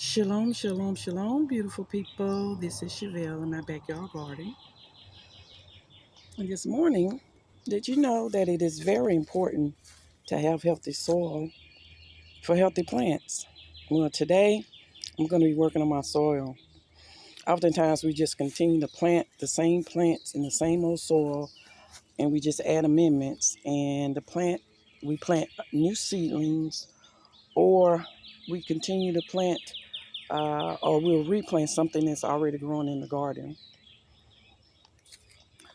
Shalom, shalom, shalom, beautiful people. This is Chevelle in my backyard garden. And this morning, did you know that it is very important to have healthy soil for healthy plants? Well, today, I'm going to be working on my soil. Oftentimes, we just continue to plant the same plants in the same old soil, and we just add amendments. And we plant new seedlings, or we continue to plant or we'll replant something that's already grown in the garden.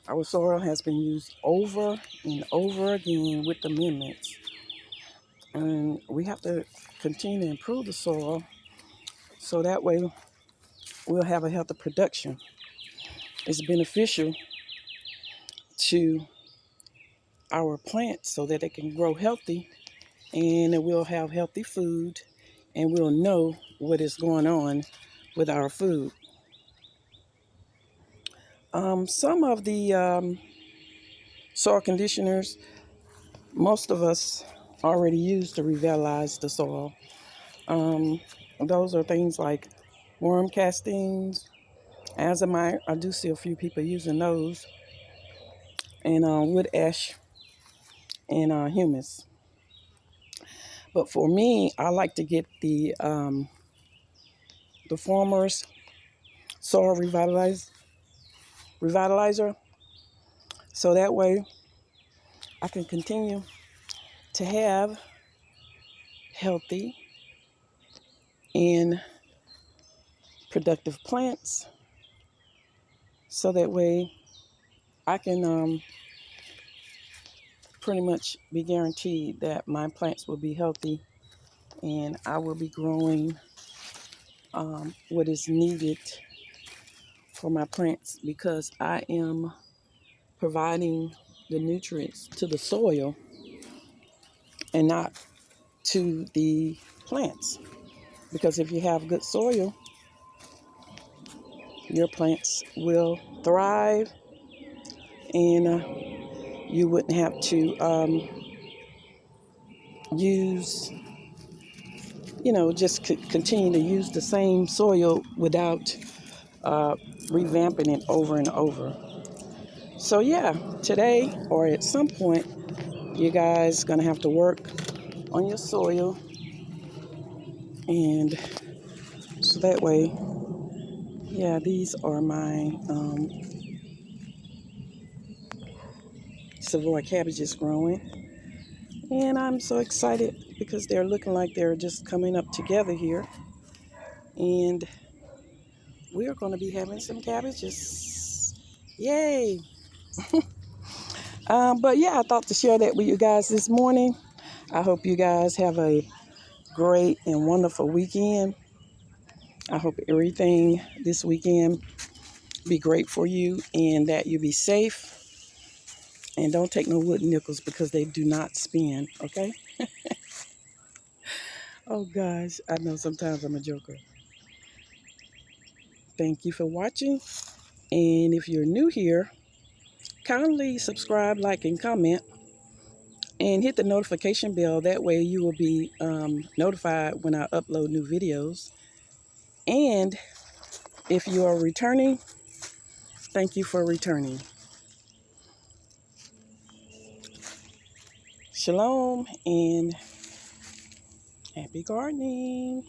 Our soil has been used over and over again with amendments. And we have to continue to improve the soil so that way we'll have a healthy production. It's beneficial to our plants so that they can grow healthy and that we'll have healthy food and we'll know what is going on with our food. Some of the soil conditioners, most of us already use to revitalize the soil. Those are things like worm castings, azomite. I do see a few people using those, and wood ash and humus. But for me, I like to get the farmer's soil revitalizer, so that way I can continue to have healthy and productive plants, so that way I can pretty much be guaranteed that my plants will be healthy and I will be growing what is needed for my plants, because I am providing the nutrients to the soil and not to the plants. Because if you have good soil, your plants will thrive, and you wouldn't have to just continue to use the same soil without revamping it over and over. So yeah, today or at some point, you guys gonna have to work on your soil, and so that way, yeah, these are my Savoy cabbages growing, and I'm so excited because they're looking like they're just coming up together here, and we're going to be having some cabbages. Yay! But yeah, I thought to share that with you guys this morning. I hope you guys have a great and wonderful weekend. I hope everything this weekend be great for you and that you be safe. And don't take no wooden nickels because they do not spin, okay? Oh gosh, I know sometimes I'm a joker. Thank you for watching. And if you're new here, kindly subscribe, like, and comment. And hit the notification bell. That way you will be notified when I upload new videos. And if you are returning, thank you for returning. Shalom and happy gardening.